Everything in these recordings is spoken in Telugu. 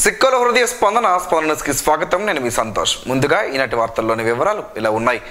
సిక్కుల హృదయ స్పందనకి స్వాగతం. నేను మీ సంతోష్. ముందుగా ఈనాటి వార్తల్లోని వివరాలు ఇలా ఉన్నాయి.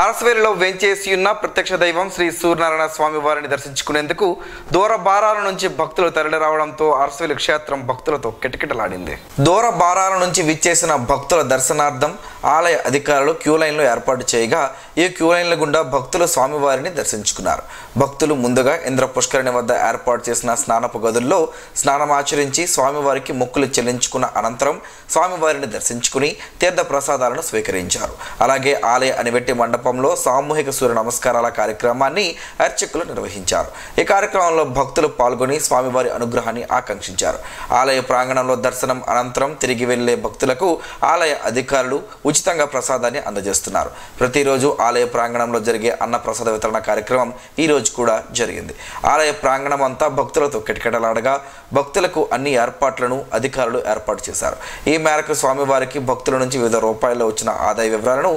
అరసవేలిలో వేంచేసి ఉన్న ప్రత్యక్ష దైవం శ్రీ సూర్యనారాయణ స్వామి వారిని దర్శించుకునేందుకు దూర బారాల నుంచి భక్తులు తరలి రావడంతో అరసవేలి క్షేత్రం భక్తులతో కిటకిటలాడింది. దూర బారాల నుంచి విచ్చేసిన భక్తుల దర్శనార్థం ఆలయ అధికారులు క్యూ లైన్లు ఏర్పాటు చేయగా ఈ క్యూ లైన్ల గుండా భక్తులు స్వామివారిని దర్శించుకున్నారు. భక్తులు ముందుగా ఇంద్ర పుష్కరిణి వద్ద ఏర్పాటు చేసిన స్నానపు గదుల్లో స్నానమాచరించి స్వామివారికి మొక్కులు చెల్లించుకున్న అనంతరం స్వామివారిని దర్శించుకుని తీర్థ ప్రసాదాలను స్వీకరించారు. అలాగే ఆలయ అనివెట్టి మండపంలో సామూహిక సూర్య నమస్కారాల కార్యక్రమాన్ని అర్చకులు నిర్వహించారు. ఈ కార్యక్రమంలో భక్తులు పాల్గొని స్వామివారి అనుగ్రహాన్ని ఆకాంక్షించారు. ఆలయ ప్రాంగణంలో దర్శనం అనంతరం తిరిగి వెళ్లే భక్తులకు ఆలయ అధికారులు ఉచితంగా ప్రసాదాన్ని అందజేస్తున్నారు. ప్రతిరోజు ఆలయ ప్రాంగణంలో జరిగే అన్న ప్రసాద వితరణ కార్యక్రమం ఈ రోజు కూడా జరిగింది. ఆలయ ప్రాంగణం అంతా భక్తులతో కిటకిటలాడగా భక్తులకు అన్ని ఏర్పాట్లను అధికారులు ఏర్పాటు చేశారు. ఈ మేరకు స్వామివారికి భక్తుల నుంచి వివిధ రూపాయల్లో వచ్చిన ఆదాయ వివరాలను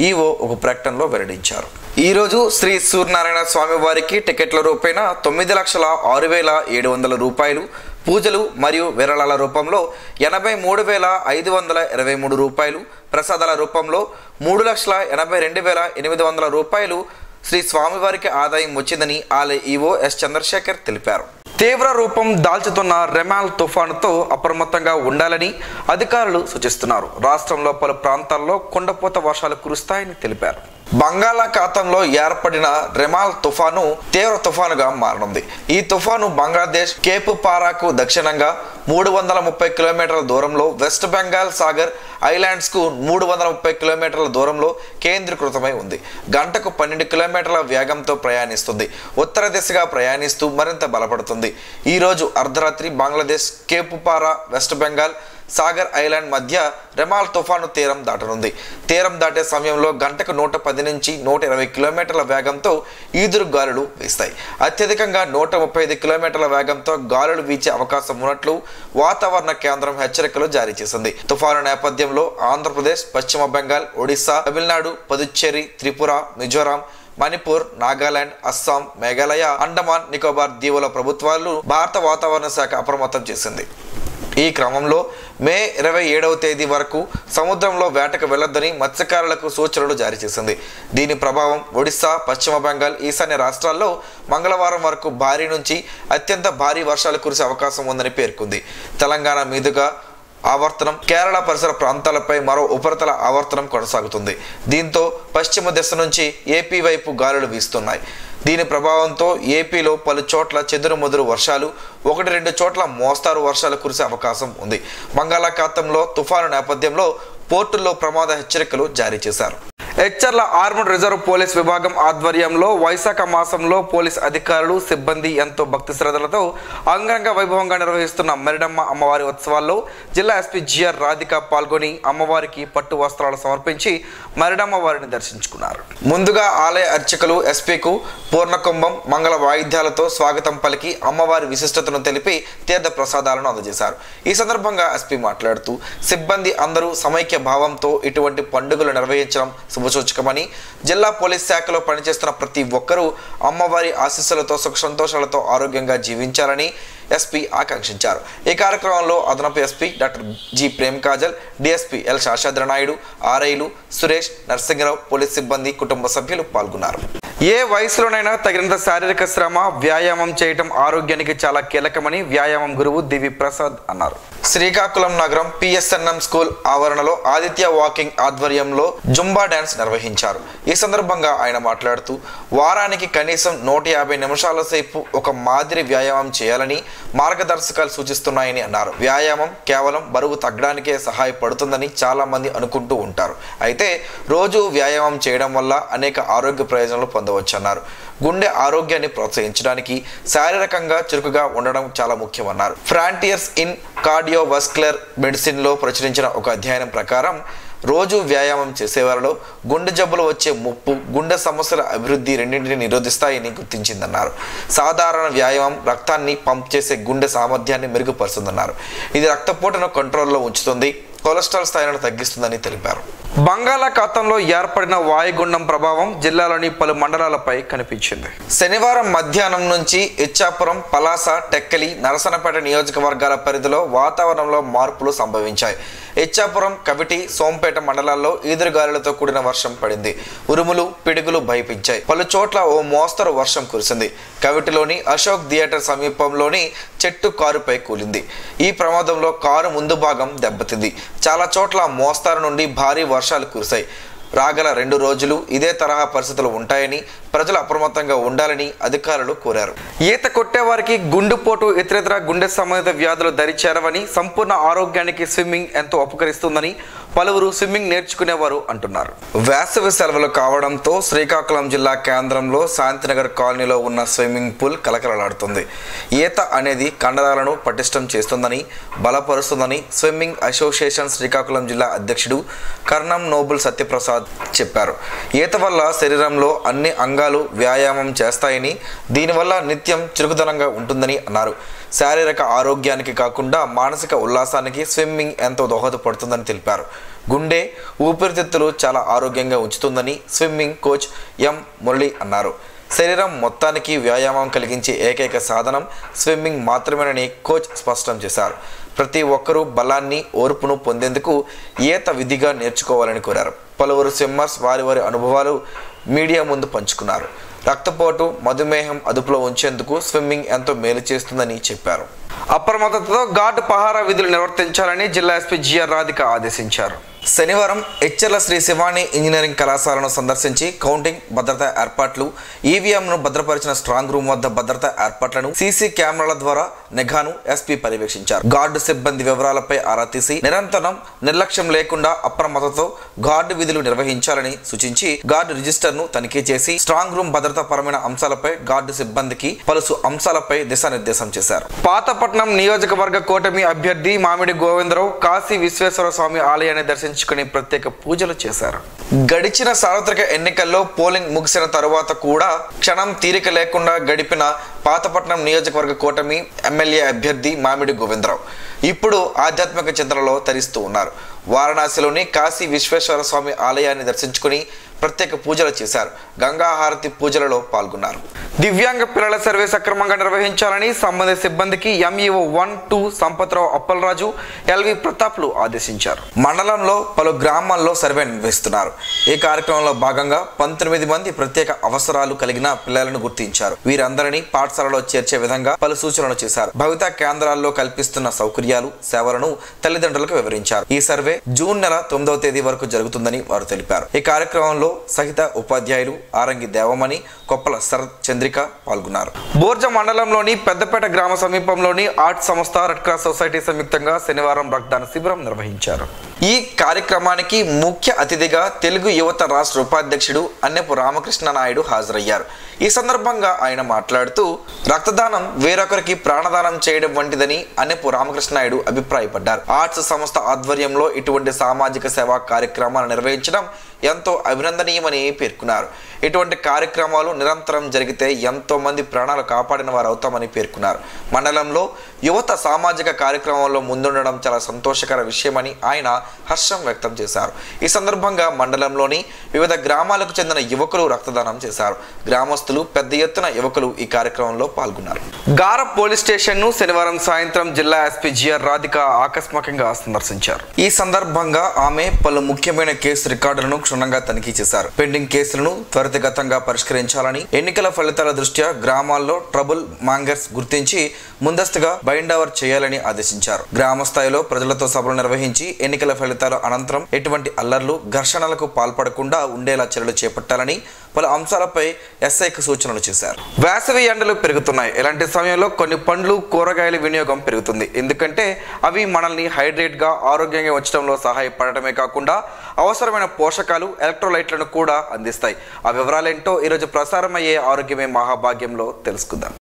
ఈవో ఒక ప్రకటనలో వెల్లడించారు. ఈ రోజు శ్రీ సూర్యనారాయణ స్వామి వారికి టికెట్ల రూపేణ 9,06,700 రూపాయలు, పూజలు మరియు విరాళాల రూపంలో 83,523 రూపాయలు, ప్రసాదాల రూపంలో 3,82,800 రూపాయలు శ్రీ స్వామివారికి ఆదాయం వచ్చిందని ఆలయ ఈవో ఎస్ చంద్రశేఖర్ తెలిపారు. తీవ్ర రూపం దాల్చుతున్న రెమాల్ తుఫానుతో అప్రమత్తంగా ఉండాలని అధికారులు సూచిస్తున్నారు. రాష్ట్రంలో పలు ప్రాంతాల్లో కుండపోత వర్షాలు కురుస్తాయని తెలిపారు. బంగాళాఖాతంలో ఏర్పడిన రెమాల్ తుఫాను తీవ్ర తుఫానుగా మారనుంది. ఈ తుఫాను బంగ్లాదేశ్ కేపు పారాకు దక్షిణంగా 330 కిలోమీటర్ల దూరంలో, వెస్ట్ బెంగాల్ సాగర్ ఐలాండ్స్ కు 330 కిలోమీటర్ల దూరంలో కేంద్రీకృతమై ఉంది. గంటకు 12 కిలోమీటర్ల వేగంతో ప్రయాణిస్తుంది. ఉత్తర దిశగా ప్రయాణిస్తూ మరింత బలపడుతుంది. ఈ రోజు అర్ధరాత్రి బంగ్లాదేశ్ కేపు పారా, వెస్ట్ బెంగాల్ సాగర్ ఐలాండ్ మధ్య రెమాల్ తుఫాను తీరం దాటనుంది. తీరం దాటే సమయంలో గంటకు 110 నుంచి 120 కిలోమీటర్ల వేగంతో ఈదురు గాలులు వీస్తాయి. అత్యధికంగా 135 కిలోమీటర్ల వేగంతో గాలులు వీచే అవకాశం ఉన్నట్లు వాతావరణ కేంద్రం హెచ్చరికలు జారీ చేసింది. తుఫాను నేపథ్యంలో ఆంధ్రప్రదేశ్, పశ్చిమ బెంగాల్, ఒడిశా, తమిళనాడు, పుదుచ్చేరి, త్రిపుర, మిజోరాం, మణిపూర్, నాగాలాండ్, అస్సాం, మేఘాలయ, అండమాన్ నికోబార్ దీవుల ప్రభుత్వాలు భారత వాతావరణ శాఖ అప్రమత్తం చేసింది. ఈ క్రమంలో మే 27వ తేదీ వరకు సముద్రంలో వేటకు వెళ్లొద్దని మత్స్యకారులకు సూచనలు జారీ చేసింది. దీని ప్రభావం ఒడిశా, పశ్చిమ బెంగాల్, ఈశాన్య రాష్ట్రాల్లో మంగళవారం వరకు భారీ నుంచి అత్యంత భారీ వర్షాలు కురిసే అవకాశం ఉందని పేర్కొంది. తెలంగాణ మీదుగా ఆవర్తనం, కేరళ పరిసర ప్రాంతాలపై మరో ఉపరితల ఆవర్తనం కొనసాగుతుంది. దీంతో పశ్చిమ దిశ నుంచి ఏపీ వైపు గాలులు వీస్తున్నాయి. దీని ప్రభావంతో ఏపీలో పలు చోట్ల చెదురుమదురు వర్షాలు, 1-2 చోట్ల మోస్తారు వర్షాలు కురిసే అవకాశం ఉంది. బంగాళాఖాతంలో తుఫాను నేపథ్యంలో పోర్టుల్లో ప్రమాద హెచ్చరికలు జారీ చేశారు. హెచ్చర్ల ఆర్మడ్ రిజర్వ్ పోలీస్ విభాగం ఆధ్వర్యంలో వైశాఖ మాసంలో పోలీస్ అధికారులు, సిబ్బంది ఎంతో భక్తి శ్రద్ధలతో అంగరంగ వైభవంగా నిర్వహిస్తున్న మరిడమ్మ అమ్మవారి ఉత్సవాల్లో జిల్లా ఎస్పీ జిఆర్ రాధిక పాల్గొని అమ్మవారికి పట్టు వస్త్రాలు సమర్పించి మరిడమ్మ వారిని దర్శించుకున్నారు. ముందుగా ఆలయ అర్చకులు ఎస్పీకు పూర్ణకుంభం, మంగళ వాయిద్యాలతో స్వాగతం పలికి అమ్మవారి విశిష్టతను తెలిపి తీర్థ ప్రసాదాలను అందజేశారు. ఈ సందర్భంగా ఎస్పీ మాట్లాడుతూ సిబ్బంది అందరూ సమైక్య భావంతో ఇటువంటి పండుగలు నిర్వహించడం శుభసూచకమని, జిల్లా పోలీస్ శాఖలో పనిచేస్తున్న ప్రతి ఒక్కరూ అమ్మవారి ఆశీస్సులతో సుఖ సంతోషాలతో ఆరోగ్యంగా జీవించాలని ఎస్పీ ఆకాంక్షించారు. ఈ కార్యక్రమంలో అదనపు SP doctor G Prem Kajal, DSP L Sashadra Naidu, ఆర్ఐలు సురేష్, నరసింహరావు, పోలీస్ సిబ్బంది, కుటుంబ సభ్యులు పాల్గొన్నారు. ఏ వయసులోనైనా తగినంత శారీరక శ్రమ, వ్యాయామం చేయటం ఆరోగ్యానికి చాలా కీలకమని వ్యాయామం గురువు దివి ప్రసాద్ అన్నారు. శ్రీకాకుళం నగరం పిఎస్ఎన్ఎం స్కూల్ ఆవరణలో ఆదిత్య వాకింగ్ ఆధ్వర్యంలో జుంబా డాన్స్ నిర్వహించారు. ఈ సందర్భంగా ఆయన మాట్లాడుతూ వారానికి కనీసం 150 నిమిషాల సేపు ఒక మాదిరి వ్యాయామం చేయాలని మార్గదర్శకాలు సూచిస్తున్నాయని అన్నారు. వ్యాయామం కేవలం బరువు తగ్గడానికే సహాయపడుతుందని చాలా మంది అనుకుంటూ ఉంటారు. అయితే రోజు వ్యాయామం చేయడం వల్ల అనేక ఆరోగ్య ప్రయోజనాలు పొందవచ్చన్నారు. గుండె ఆరోగ్యాన్ని ప్రోత్సహించడానికి శారీరకంగా చురుకుగా ఉండడం చాలా ముఖ్యమన్నారు. ఫ్రాంటియర్స్ ఇన్ కార్డియోవాస్కులర్ మెడిసిన్ లో ప్రచురించిన ఒక అధ్యయనం ప్రకారం రోజు వ్యాయామం చేసేవారిలో గుండె జబ్బులు వచ్చే ముప్పు, గుండె సమస్యల అభివృద్ధి రెండింటిని నిరోధిస్తాయని గుర్తించిందన్నారు. సాధారణ వ్యాయామం రక్తాన్ని పంప్ చేసే గుండె సామర్థ్యాన్ని మెరుగుపరుస్తుందన్నారు. ఇది రక్తపోటును కంట్రోల్లో ఉంచుతుంది, కొలెస్ట్రాల్ స్థాయిలను తగ్గిస్తుందని తెలిపారు. బంగాళాఖాతంలో ఏర్పడిన వాయుగుండం ప్రభావం జిల్లాలోని పలు మండలాలపై కనిపించింది. శనివారం మధ్యాహ్నం నుంచి ఇచ్చాపురం, పలాస, టెక్కలి, నరసనపేట నియోజకవర్గాల పరిధిలో వాతావరణంలో మార్పులు సంభవించాయి. ఇచ్చాపురం, కవిటి, సోంపేట మండలాల్లో ఈదురుగాలులతో కూడిన వర్షం పడింది. ఉరుములు, పిడుగులు భయపించాయి. పలు చోట్ల ఓ మోస్తరు వర్షం కురిసింది. కవిటిలోని అశోక్ థియేటర్ సమీపంలోని చెట్టు కారుపై కూలింది. ఈ ప్రమాదంలో కారు ముందు భాగం దెబ్బతింది. చాలా చోట్ల మోస్తారు నుండి భారీ వర్షాలు కురిశాయి. రాగల 2 రోజులు ఇదే తరహా పరిస్థితులు ఉంటాయని, ప్రజలు అప్రమత్తంగా ఉండాలని అధికారులు కోరారు. ఈత కొట్టేవారికి గుండెపోటు, ఇతరేతర గుండె సంబంధిత వ్యాధులు దరిచేరవని, సంపూర్ణ ఆరోగ్యానికి స్విమ్మింగ్ ఎంతో ఉపకరిస్తుందని పలువురు స్విమ్మింగ్ నేర్చుకునేవారు అంటున్నారు. వేసవి సెలవులు కావడంతో శ్రీకాకుళం జిల్లా కేంద్రంలో శాంతినగర్ కాలనీలో ఉన్న స్విమ్మింగ్ పూల్ కలకలలాడుతుంది. ఈత అనేది కండరాలను పటిష్టం చేస్తుందని, బలపరుస్తుందని స్విమ్మింగ్ అసోసియేషన్ శ్రీకాకుళం జిల్లా అధ్యక్షుడు కర్ణం నోబుల్ సత్యప్రసాద్ చెప్పారు. ఈత వల్ల శరీరంలో అన్ని అంగాలు వ్యాయామం చేస్తాయని, దీనివల్ల నిత్యం చురుకుదనంగా ఉంటుందని అన్నారు. శారీరక ఆరోగ్యానికి కాకుండా మానసిక ఉల్లాసానికి స్విమ్మింగ్ ఎంతో దోహదపడుతుందని తెలిపారు. గుండె, ఊపిరితిత్తులు చాలా ఆరోగ్యంగా ఉంచుతుందని స్విమ్మింగ్ కోచ్ ఎం మురళి అన్నారు. శరీరం మొత్తానికి వ్యాయామం కలిగించే ఏకైక సాధనం స్విమ్మింగ్ మాత్రమేనని కోచ్ స్పష్టం చేశారు. ప్రతి ఒక్కరూ బలాన్ని, ఓర్పును పొందేందుకు ఈత విధిగా నేర్చుకోవాలని కోరారు. పలువురు స్విమ్మర్స్ వారి వారి అనుభవాలు మీడియా ముందు పంచుకున్నారు. రక్తపోటు, మధుమేహం అదుపులో ఉంచేందుకు స్విమ్మింగ్ ఎంతో మేలు చేస్తుందని చెప్పారు. అప్రమత్తతతో ఘాట్ పహారా విధులు నిర్వర్తించాలని జిల్లా ఎస్పీ జిఆర్ రాధిక ఆదేశించారు. శనివారం ఎచ్చెర్ల శ్రీ శివాని ఇంజనీరింగ్ కళాశాలను సందర్శించి కౌంటింగ్, భద్రతా ఏర్పాట్లు, ఈవీఎంను భద్రపరిచిన స్ట్రాంగ్ రూమ్ వద్ద భద్రతా ఏర్పాట్లను, సీసీ కెమెరాల ద్వారా నిఘాను ఎస్పీ పర్యవేక్షించారు. గార్డు సిబ్బంది వివరాలపై ఆరా తీసి నిరంతరం నిర్లక్ష్యం లేకుండా అప్రమత్తతో గార్డు విధులు నిర్వహించాలని సూచించి గార్డు రిజిస్టర్ను తనిఖీ చేసి స్ట్రాంగ్ రూమ్ భద్రతాపరమైన అంశాలపై, గార్డు సిబ్బందికి పలు అంశాలపై దిశానిర్దేశం చేశారు. పాతపట్నం నియోజకవర్గ కూటమి అభ్యర్థి మామిడి గోవిందరావు కాశీ విశ్వేశ్వర స్వామి ఆలయాన్ని దర్శించుకుని ప్రత్యేక పూజలు చేశారు. గడిచిన సార్వత్రిక ఎన్నికల్లో పోలింగ్ ముగిసిన తరువాత కూడా క్షణం తీరిక లేకుండా గడిపిన పాతపట్నం నియోజకవర్గ కూటమి ఎమ్మెల్యే అభ్యర్థి మామిడి గోవిందరావు ఇప్పుడు ఆధ్యాత్మిక చింతనలో తరిస్తూ ఉన్నారు. వారణాసిలోని కాశీ విశ్వేశ్వర స్వామి ఆలయాన్ని దర్శించుకుని ప్రత్యేక పూజలు చేశారు. గంగా హారతి పూజలలో పాల్గొన్నారు. దివ్యాంగ పిల్లల సర్వే సక్రమంగా నిర్వహించాలని సంబంధిత సిబ్బందికి ఎంఈఓ 1-2 సంపత్రావు అప్పలరాజు, ఎల్వి ప్రతాప్లు ఆదేశించారు. మండలంలో పలు గ్రామాల్లో సర్వే నిర్వహిస్తున్నారు. ఈ కార్యక్రమంలో భాగంగా 19 మంది ప్రత్యేక అవసరాలు కలిగిన పిల్లలను గుర్తించారు. వీరందరినీ పాఠశాలలో చేర్చే విధంగా పలు సూచనలు చేశారు. భవితా కేంద్రాల్లో కల్పిస్తున్న సౌకర్యాలు, సేవలను తల్లిదండ్రులకు వివరించారు. ఈ సర్వే జూన్ నెల 9వ తేదీ వరకు జరుగుతుందని వారు తెలిపారు. ఈ కార్యక్రమంలో సహిత ఉపాధ్యాయులు ఆరంగి దేవమణి, కొప్పల శరత్ చంద్రిక పాల్గొన్నారు. బోర్జ మండలంలోని పెద్దపేట గ్రామ సమీపంలోని ఆర్ట్స్ సంస్థ, రెడ్ క్రాస్ సొసైటీ సంయుక్తంగా శనివారం రక్తదాన శిబిరం నిర్వహించారు. ఈ కార్యక్రమానికి ముఖ్య అతిథిగా తెలుగు యువత రాష్ట్ర ఉపాధ్యక్షుడు అన్నెపు రామకృష్ణ నాయుడు హాజరయ్యారు. ఈ సందర్భంగా ఆయన మాట్లాడుతూ రక్తదానం వేరొకరికి ప్రాణదానం చేయడం వంటిదని అన్నెపు రామకృష్ణ నాయుడు అభిప్రాయపడ్డారు. ఆర్ట్స్ సంస్థ ఆధ్వర్యంలో ఇటువంటి సామాజిక సేవా కార్యక్రమాలు నిర్వహించడం ఎంతో అభినందనీయమని పేర్కొన్నారు. ఇటువంటి కార్యక్రమాలు నిరంతరం జరిగితే ఎంతో మంది ప్రాణాలు కాపాడిన వారు అవుతామని పేర్కొన్నారు. మండలంలో యువత సామాజిక కార్యక్రమంలో ముందుండడం చాలా సంతోషకర విషయమని ఆయన హర్షం వ్యక్తం చేశారు. ఈ సందర్భంగా మండలంలోని వివిధ గ్రామాలకు చెందిన యువకులు రక్తదానం చేశారు. గ్రామస్తులు పెద్ద ఎత్తున యువకులు ఈ కార్యక్రమంలో పాల్గొన్నారు. గార పోలీస్ స్టేషన్ ను శనివారం సాయంత్రం జిల్లా ఎస్పీ జిఆర్ రాధిక ఆకస్మికంగా సందర్శించారు. ఈ సందర్భంగా ఆమె పలు ముఖ్యమైన కేసు రికార్డులను క్షుణ్ణంగా తనిఖీ చేశారు. పెండింగ్ కేసులను త్వరితగతంగా పరిష్కరించాలని, ఎన్నికల ఫలితాల దృష్ట్యా గ్రామాల్లో ట్రబుల్ మాంగర్స్ గుర్తించి ముందస్తుగా బైండ్ ఓవర్ చేయాలని ఆదేశించారు. గ్రామ స్థాయిలో ప్రజలతో సభలు నిర్వహించి ఎన్నికల ఫలితాల అనంతరం ఎటువంటి అల్లర్లు, ఘర్షణలకు పాల్పడకుండా ఉండేలా చర్యలు చేపట్టాలని పలు అంశాలపై ఎస్ఐకి సూచనలు చేశారు. వేసవి ఎండలు పెరుగుతున్నాయి. ఇలాంటి సమయంలో కొన్ని పండ్లు, కూరగాయల వినియోగం పెరుగుతుంది. ఎందుకంటే అవి మనల్ని హైడ్రేట్ గా, ఆరోగ్యంగా ఉంచడంలో సహాయపడటమే కాకుండా అవసరమైన పోషకాలు, ఎలక్ట్రోలైట్లను కూడా అందిస్తాయి. ఆ వివరాలేంటో ఈరోజు ప్రసారమయ్యే ఆరోగ్యమే మహాభాగ్యంలో తెలుసుకుందాం.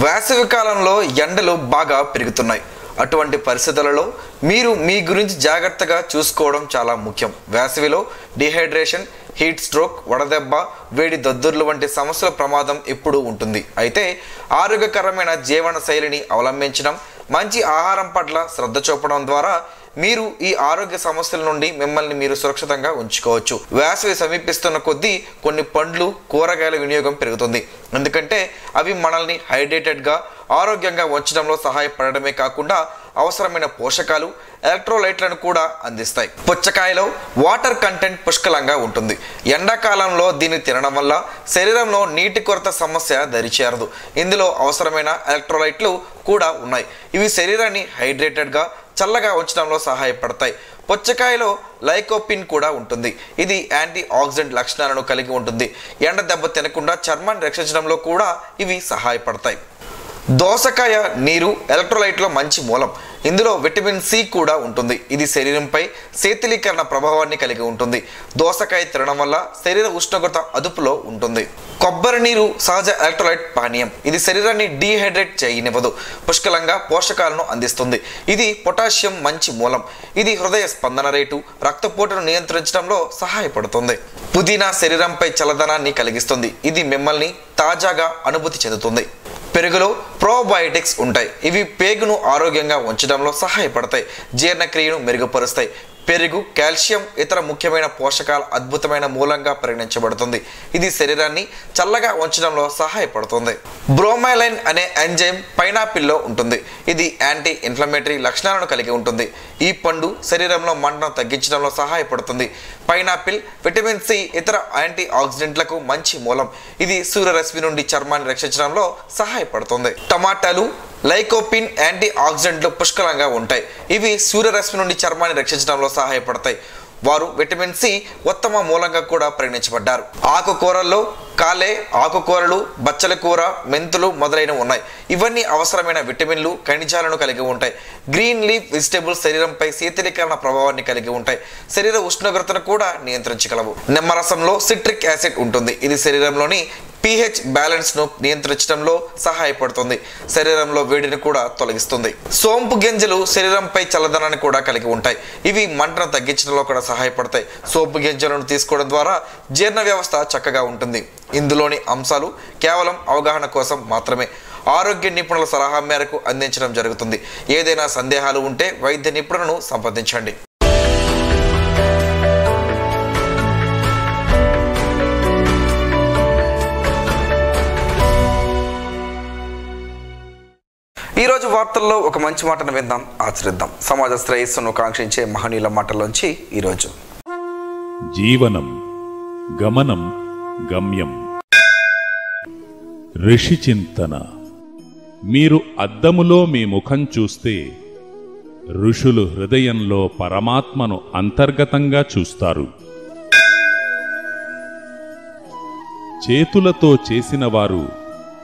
వేసవి కాలంలో ఎండలు బాగా పెరుగుతున్నాయి. అటువంటి పరిస్థితులలో మీరు మీ గురించి జాగ్రత్తగా చూసుకోవడం చాలా ముఖ్యం. వేసవిలో డిహైడ్రేషన్, హీట్ స్ట్రోక్, వడదెబ్బ, వేడి దద్దుర్లు వంటి సమస్యల ప్రమాదం ఎప్పుడూ ఉంటుంది. అయితే ఆరోగ్యకరమైన జీవన శైలిని అవలంబించడం, మంచి ఆహారం పట్ల శ్రద్ధ చూపడం ద్వారా మీరు ఈ ఆరోగ్య సమస్యల నుండి మిమ్మల్ని మీరు సురక్షితంగా ఉంచుకోవచ్చు. వేసవి సమీపిస్తున్న కొద్దీ కొన్ని పండ్లు, కూరగాయల వినియోగం పెరుగుతుంది. ఎందుకంటే అవి మనల్ని హైడ్రేటెడ్గా, ఆరోగ్యంగా ఉంచడంలో సహాయపడమే కాకుండా అవసరమైన పోషకాలు, ఎలక్ట్రోలైట్లను కూడా అందిస్తాయి. పుచ్చకాయలో వాటర్ కంటెంట్ పుష్కలంగా ఉంటుంది. ఎండాకాలంలో దీన్ని తినడం వల్ల శరీరంలో నీటి కొరత సమస్య దరిచేరదు. ఇందులో అవసరమైన ఎలక్ట్రోలైట్లు కూడా ఉన్నాయి. ఇవి శరీరాన్ని హైడ్రేటెడ్గా, చల్లగా ఉంచడంలో సహాయపడతాయి. పుచ్చకాయలో లైకోపిన్ కూడా ఉంటుంది. ఇది యాంటీ ఆక్సిడెంట్ లక్షణాలను కలిగి ఉంటుంది. ఎండ దెబ్బ తినకుండా చర్మాన్ని రక్షించడంలో కూడా ఇవి సహాయపడతాయి. దోసకాయ నీరు ఎలక్ట్రోలైట్లో మంచి మూలం. ఇందులో విటమిన్ సి కూడా ఉంటుంది. ఇది శరీరంపై శీతలీకరణ ప్రభావాన్ని కలిగి ఉంటుంది. దోసకాయ తినడం వల్ల శరీర ఉష్ణోగ్రత అదుపులో ఉంటుంది. కొబ్బరి నీరు సహజ ఎలక్ట్రోలైట్ పానీయం. ఇది శరీరాన్ని డీహైడ్రేట్ చేయనివ్వదు, పుష్కలంగా పోషకాలను అందిస్తుంది. ఇది పొటాషియం మంచి మూలం. ఇది హృదయ స్పందన రేటు, రక్తపోటును నియంత్రించడంలో సహాయపడుతుంది. పుదీనా శరీరంపై చల్లదనాన్ని కలిగిస్తుంది. ఇది మిమ్మల్ని తాజాగా అనుభూతి చెందుతుంది. పెరుగులో ప్రోబయోటిక్స్ ఉంటాయి. ఇవి పేగును ఆరోగ్యంగా ఉంచడంలో సహాయపడతాయి, జీర్ణక్రియను మెరుగుపరుస్తాయి. పెరుగు కాల్షియం, ఇతర ముఖ్యమైన పోషకాల అద్భుతమైన మూలంగా పరిగణించబడుతుంది. ఇది శరీరాన్ని చల్లగా ఉంచడంలో సహాయపడుతుంది. బ్రోమైలైన్ అనే ఎంజైమ్ పైనాపిల్లో ఉంటుంది. ఇది యాంటీ ఇన్ఫ్లమేటరీ లక్షణాలను కలిగి ఉంటుంది. ఈ పండు శరీరంలో మంటను తగ్గించడంలో సహాయపడుతుంది. పైనాపిల్ విటమిన్ సి, ఇతర యాంటీ ఆక్సిడెంట్లకు మంచి మూలం. ఇది సూర్యరశ్మి నుండి చర్మాన్ని రక్షించడంలో సహాయపడుతుంది. టమాటాలు లైకోపిన్, యాంటీ ఆక్సిడెంట్లు పుష్కలంగా ఉంటాయి. ఇవి సూర్యరశ్మి నుండి చర్మాన్ని రక్షించడంలో సహాయపడతాయి. వారు విటమిన్ సి ఉత్తమ మూలంగా కూడా పరిగణించబడ్డారు. ఆకుకూరల్లో కాలే, ఆకుకూరలు, బచ్చల కూర, మెంతులు మొదలైనవి ఉన్నాయి. ఇవన్నీ అవసరమైన విటమిన్లు, ఖనిజాలను కలిగి ఉంటాయి. గ్రీన్ లీఫ్ వెజిటేబుల్స్ శరీరంపై శీతలీకరణ ప్రభావాన్ని కలిగి ఉంటాయి. శరీర ఉష్ణోగ్రతను కూడా నియంత్రించగలవు. నిమ్మరసంలో సిట్రిక్ యాసిడ్ ఉంటుంది. ఇది శరీరంలోని pH బ్యాలెన్స్ను నియంత్రించడంలో సహాయపడుతుంది. శరీరంలో వేడిని కూడా తొలగిస్తుంది. సోంపు గింజలు శరీరంపై చల్లదనాన్ని కూడా కలిగి ఉంటాయి. ఇవి మంటను తగ్గించడంలో కూడా సహాయపడతాయి. సోంపు గింజలను తీసుకోవడం ద్వారా జీర్ణ వ్యవస్థ చక్కగా ఉంటుంది. ఇందులోని అంశాలు కేవలం అవగాహన కోసం మాత్రమే, ఆరోగ్య నిపుణుల సలహా మేరకు అందించడం జరుగుతుంది. ఏదైనా సందేహాలు ఉంటే వైద్య నిపుణులను సంప్రదించండి. ఈరోజు వార్తల్లో ఒక మంచి మాటను విందాం, ఆచరిద్దాం. సమాజ శ్రేయస్సును కాంక్షించే మహనీయుల మాటల్లోంచి ఈరోజు. జీవనం గమనం గమ్యం. ఋషి చింతన. మీరు అద్దములో మీ ముఖం చూస్తే ఋషులు హృదయంలో పరమాత్మను అంతర్గతంగా చూస్తారు. చేతులతో చేసినవారు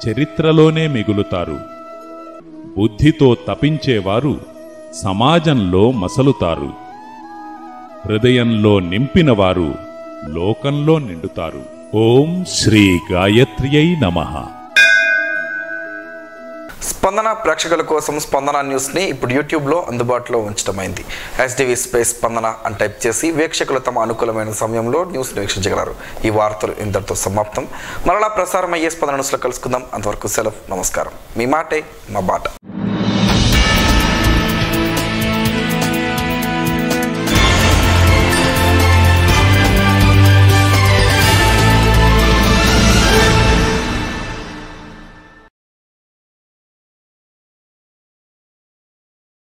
చరిత్రలోనే మిగులుతారు. బుద్ధితో తపించేవారు సమాజంలో మసలుతారు. హృదయంలో నింపినవారు లోకంలో నిండుతారు. ఓం శ్రీ గాయత్ర్యై నమః. స్పందన ప్రేక్షకుల కోసం స్పందన న్యూస్ని ఇప్పుడు యూట్యూబ్లో అందుబాటులో ఉంచడమైంది. SDV స్పేస్ స్పందన అని టైప్ చేసి వీక్షకులు తమ అనుకూలమైన సమయంలో న్యూస్ వీక్షించగలరు. ఈ వార్తలు ఇంతటితో సమాప్తం. మరలా ప్రసారం అయ్యే స్పందన న్యూస్లో కలుసుకుందాం. అంతవరకు సెలవు, నమస్కారం. మీ మాటే మా బాట.